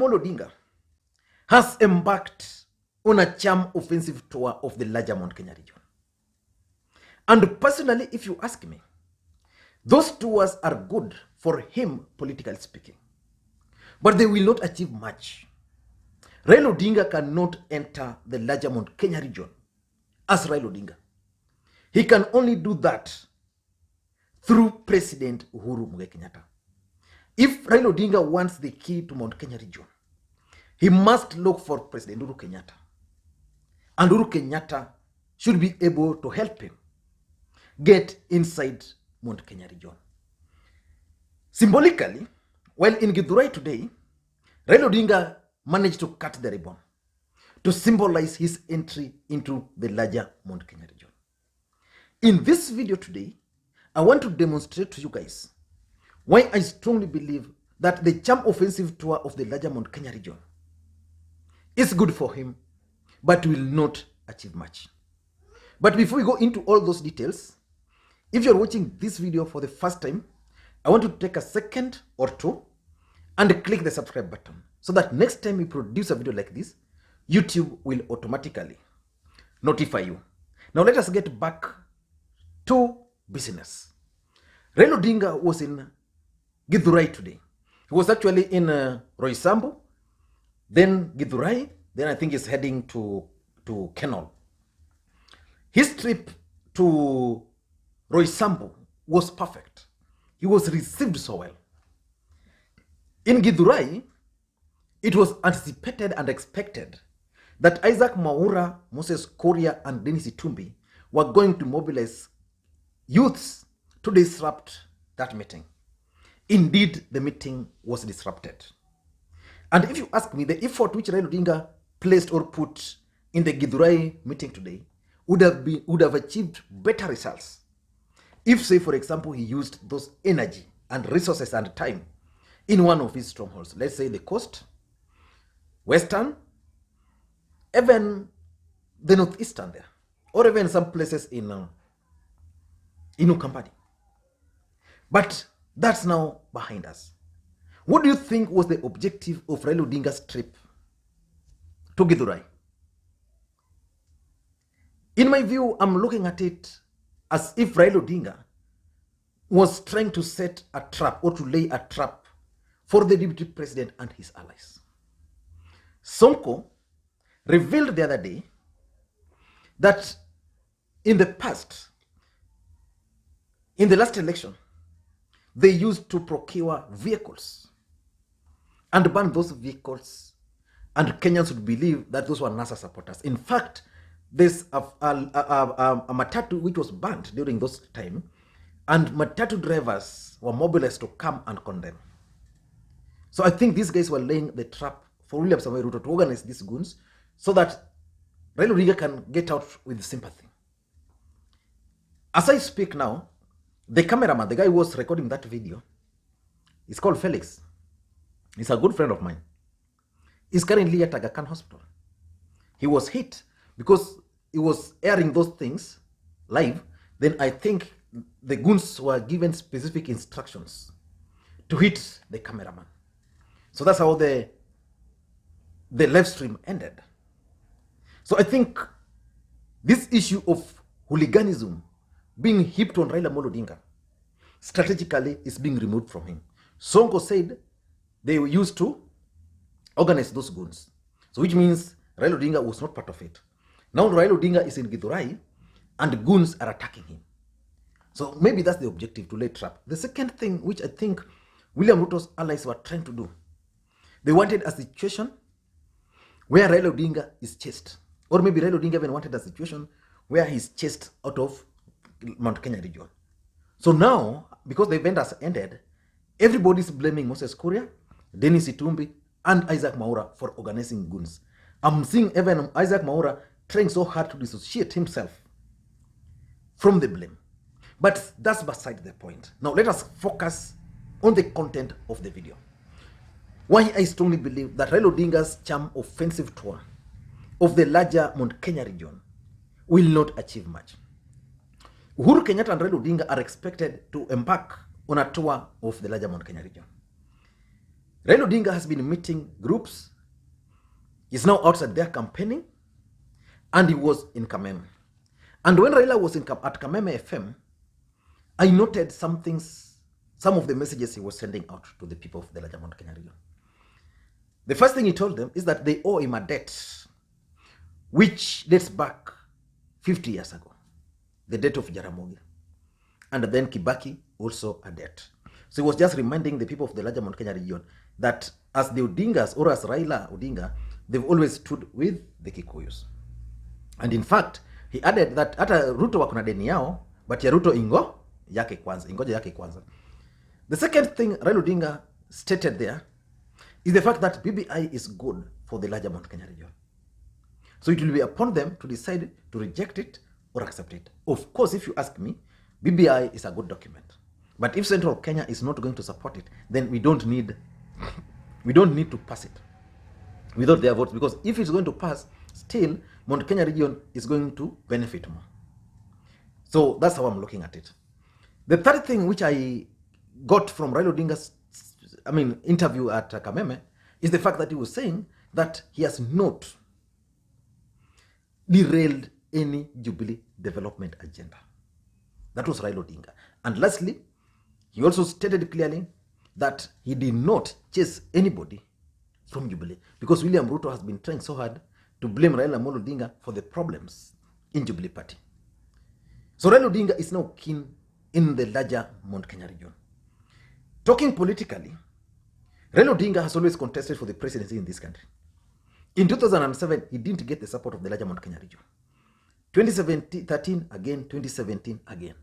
Amolo Odinga has embarked on a charm offensive tour of the larger Mount Kenya region. And personally, if you ask me, those tours are good for him, politically speaking, but they will not achieve much. Raila Odinga cannot enter the larger Mount Kenya region as Raila Odinga. He can only do that through President Uhuru Kenyatta. If Raila Odinga wants the key to Mount Kenya region, he must look for President Uhuru Kenyatta. And Uhuru Kenyatta should be able to help him get inside Mount Kenya region. Symbolically, while in Githurai today, Raila Odinga managed to cut the ribbon to symbolize his entry into the larger Mount Kenya region. In this video today, I want to demonstrate to you guys why I strongly believe that the charm offensive tour of the larger Mount Kenya region is good for him, but will not achieve much. But before we go into all those details, if you're watching this video for the first time, I want to take a second or two and click the subscribe button so that next time we produce a video like this, YouTube will automatically notify you. Now let us get back to business. Raila Odinga was in Githurai today. He was actually in Roysambu, then Githurai, then I think he's heading to Kenol. His trip to Roysambu was perfect. He was received so well. In Githurai, it was anticipated and expected that Isaac Mwaura, Moses Kuria, and Dennis Itumbi were going to mobilize youths to disrupt that meeting. Indeed, the meeting was disrupted. And if you ask me, the effort which Raila Odinga placed or put in the Githurai meeting today would have achieved better results if, say, for example, he used those energy and resources and time in one of his strongholds. Let's say the coast, western, even the northeastern there, or even some places in Ukambani. But that's now behind us. What do you think was the objective of Raila Odinga's trip to Githurai? In my view, I'm looking at it as if Raila Odinga was trying to set a trap or to lay a trap for the Deputy President and his allies. Sonko revealed the other day that in the past, in the last election, they used to procure vehicles and ban those vehicles, and Kenyans would believe that those were NASA supporters. In fact, there's a matatu which was banned during those time, and matatu drivers were mobilized to come and condemn. So I think these guys were laying the trap for William Ruto to organize these goons so that Raila Odinga can get out with sympathy. As I speak now, the cameraman, the guy who was recording that video, is called Felix. He's a good friend of mine. He's currently at Aga Khan Hospital. He was hit because he was airing those things live. Then I think the goons were given specific instructions to hit the cameraman. So that's how the live stream ended. So I think this issue of hooliganism being heaped on Raila Odinga strategically is being removed from him. Sonko said they were used to organize those goons. So which means Raila Odinga was not part of it. Now Raila Odinga is in Githurai and goons are attacking him. So maybe that's the objective, to lay trap. The second thing which I think William Ruto's allies were trying to do, they wanted a situation where Raila Odinga is chased. Or maybe Raila Odinga even wanted a situation where he's chased out of Mount Kenya region. So now, because the event has ended, everybody's blaming Moses Kuria, Dennis Itumbi, and Isaac Mwaura for organizing goons. I'm seeing even Isaac Mwaura trying so hard to dissociate himself from the blame. But that's beside the point. Now let us focus on the content of the video. Why I strongly believe that Raila Odinga's charm offensive tour of the larger Mount Kenya region will not achieve much. Uhuru Kenyatta and Raila Odinga are expected to embark on a tour of the larger Mount Kenya region. Raila Odinga has been meeting groups. He's now outside there campaigning, and he was in Kameme. And when Raila was at Kameme FM, I noted some of the messages he was sending out to the people of the larger Mount Kenya region. The first thing he told them is that they owe him a debt, which dates back 50 years ago, the debt of Jaramogi. And then Kibaki, also a debt. So he was just reminding the people of the larger Mount Kenya region that as the Odingas, or as Raila Odinga, they've always stood with the Kikuyus. And in fact, he added that hata Ruto wakuna deni yao, but ya Ruto ingoja yake kwanza. The second thing Raila Odinga stated there is the fact that BBI is good for the larger Mount Kenya region. So it will be upon them to decide to reject it or accept it. Of course, if you ask me, BBI is a good document. But if Central Kenya is not going to support it, then we don't need to pass it without their votes, because if it's going to pass, still Mount Kenya region is going to benefit more. So that's how I'm looking at it. The third thing which I got from Raila Odinga's interview at Kameme is the fact that he was saying that he has not derailed any Jubilee development agenda. That was Raila Odinga. And lastly, he also stated clearly that he did not chase anybody from Jubilee, because William Ruto has been trying so hard to blame Raila Odinga for the problems in Jubilee Party. So Raila Odinga is now keen in the larger Mount Kenya region. Talking politically, Raila Odinga has always contested for the presidency in this country. In 2007, he didn't get the support of the larger Mount Kenya region. 2013 again, 2017 again.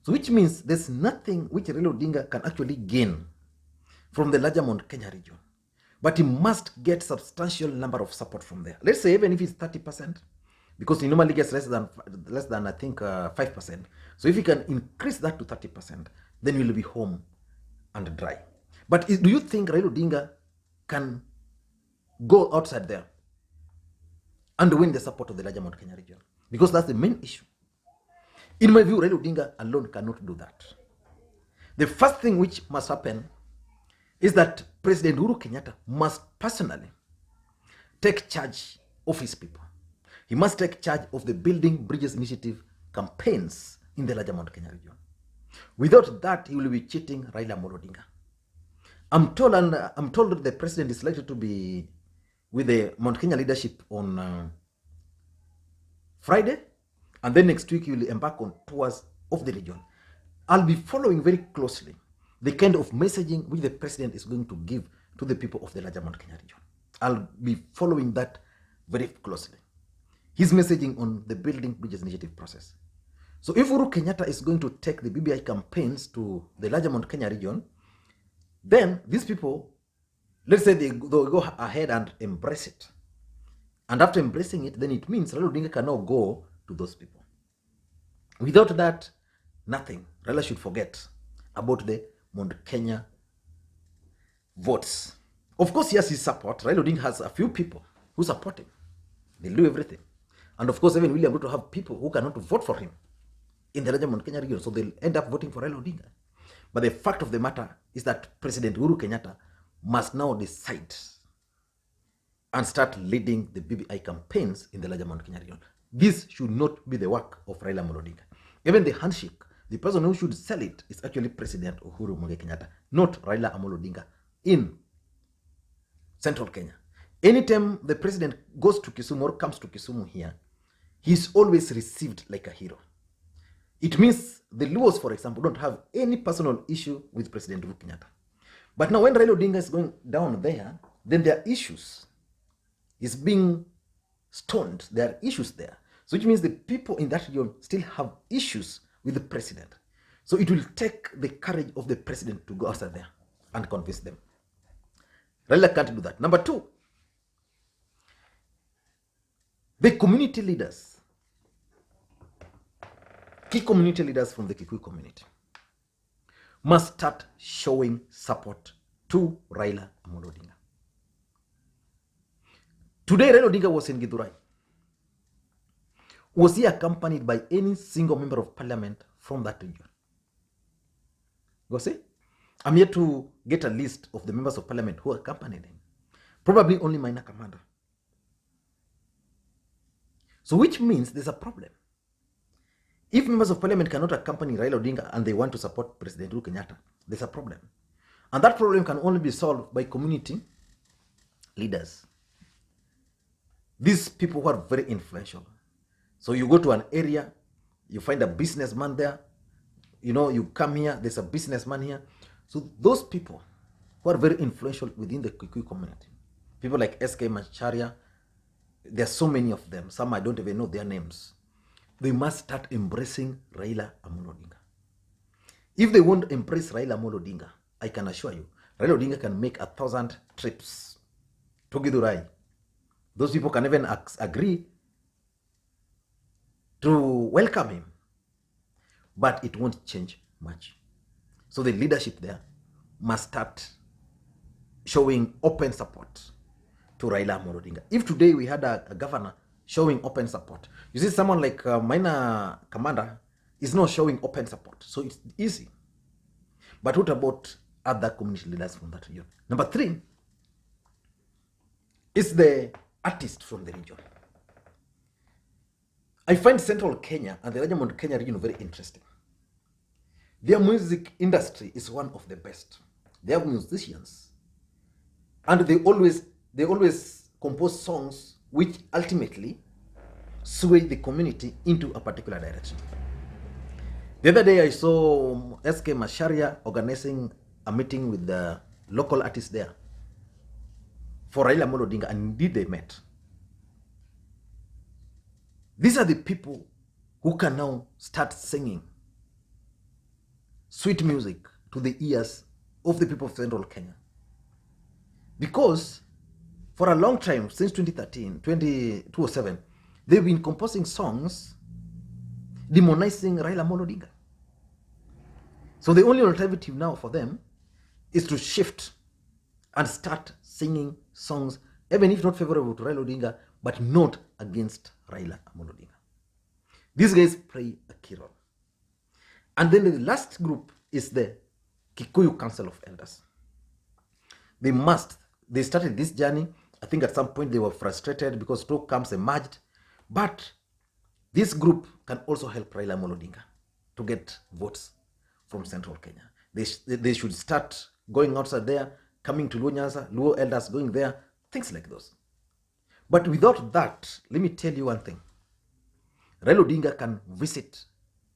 So which means there's nothing which Raila Odinga can actually gain from the larger Mount Kenya region. But he must get substantial number of support from there. Let's say even if it's 30%, because he normally gets less than I think 5%. So if he can increase that to 30%, then he will be home and dry. But do you think Raila Odinga can go outside there and win the support of the larger Mount Kenya region? Because that's the main issue. In my view, Raila Odinga alone cannot do that. The first thing which must happen is that President Uhuru Kenyatta must personally take charge of his people. He must take charge of the Building Bridges Initiative campaigns in the larger Mount Kenya region. Without that, he will be cheating Raila Odinga. I'm told that the president is likely to be with the Mount Kenya leadership on Friday, and then next week he will embark on tours of the region. I'll be following very closely the kind of messaging which the president is going to give to the people of the larger Mount Kenya region. I'll be following that very closely. His messaging on the Building Bridges Initiative process. So if Uhuru Kenyatta is going to take the BBI campaigns to the larger Mount Kenya region, then these people, let's say they'll go ahead and embrace it. And after embracing it, then it means Raila Odinga can now go to those people. Without that, nothing. Raila should forget about the Mount Kenya votes. Of course, he has his support. Raila Odinga has a few people who support him. They'll do everything. And of course, even William Ruto have people who cannot vote for him in the larger Mount Kenya region, so they'll end up voting for Raila Odinga. But the fact of the matter is that President Uhuru Kenyatta must now decide and start leading the BBI campaigns in the larger Mount Kenya region. This should not be the work of Raila Odinga. Even the handshake, the person who should sell it is actually President Uhuru Kenyatta, not Raila Odinga in Central Kenya. Anytime the president goes to Kisumu or comes to Kisumu here, he's always received like a hero. It means the Luos, for example, don't have any personal issue with President Uhuru Kenyatta. But now when Raila Odinga is going down there, then there are issues. He's being stoned. There are issues there. So which means the people in that region still have issues with the president. So it will take the courage of the president to go outside there and convince them. Raila can't do that. Number two, the community leaders, key community leaders from the Kikuyu community, must start showing support to Raila Odinga. Today, Raila Odinga was in Githurai. Was he accompanied by any single member of parliament from that region? Go see? I'm here to get a list of the members of parliament who accompanied him. Probably only minor commander. So which means there's a problem. If members of parliament cannot accompany Raila Odinga and they want to support President Uhuru Kenyatta, there's a problem. And that problem can only be solved by community leaders. These people who are very influential. So you go to an area, you find a businessman there, you come here, there's a businessman here. So those people who are very influential within the Kikuyu community, people like SK Macharia, there are so many of them, some I don't even know their names. They must start embracing Raila Amolo Odinga. If they won't embrace Raila Amolo Odinga, I can assure you, Raila Odinga can make 1,000 trips to Githurai. Those people can even agree to welcome him, but it won't change much. So the leadership there must start showing open support to Raila Amolo Odinga. If today we had a governor showing open support, you see someone like minor commander is not showing open support, so it's easy. But what about other community leaders from that region? Number 3 is the artist from the region. I find Central Kenya and the Raja Kenya region very interesting. Their music industry is one of the best. They have musicians, and they always compose songs which ultimately sway the community into a particular direction. The other day I saw SK Macharia organizing a meeting with the local artists there for Raila Amolo Odinga, and indeed they met. These are the people who can now start singing sweet music to the ears of the people of Central Kenya. Because for a long time, since 2007, they've been composing songs demonizing Raila Amolo Odinga. So the only alternative now for them is to shift and start singing songs, even if not favorable to Raila Odinga, but not against Raila Amolo Odinga. These guys play a key role. And then the last group is the Kikuyu Council of Elders. They started this journey. I think at some point they were frustrated because two camps emerged. But this group can also help Raila Amolo Odinga to get votes from Central Kenya. They should start going outside there, coming to Luo Nyanza, Luo elders going there, things like those. But without that, let me tell you one thing. Raila Odinga can visit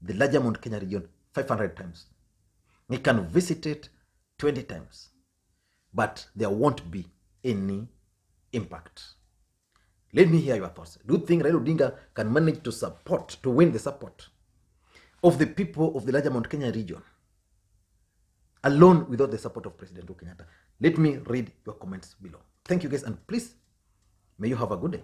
the larger Mount Kenya region 500 times. He can visit it 20 times. But there won't be any impact. Let me hear your thoughts. Do you think Raila Odinga can manage to win the support of the people of the larger Mount Kenya region alone without the support of President Uhuru Kenyatta? Let me read your comments below. Thank you guys, and please, may you have a good day.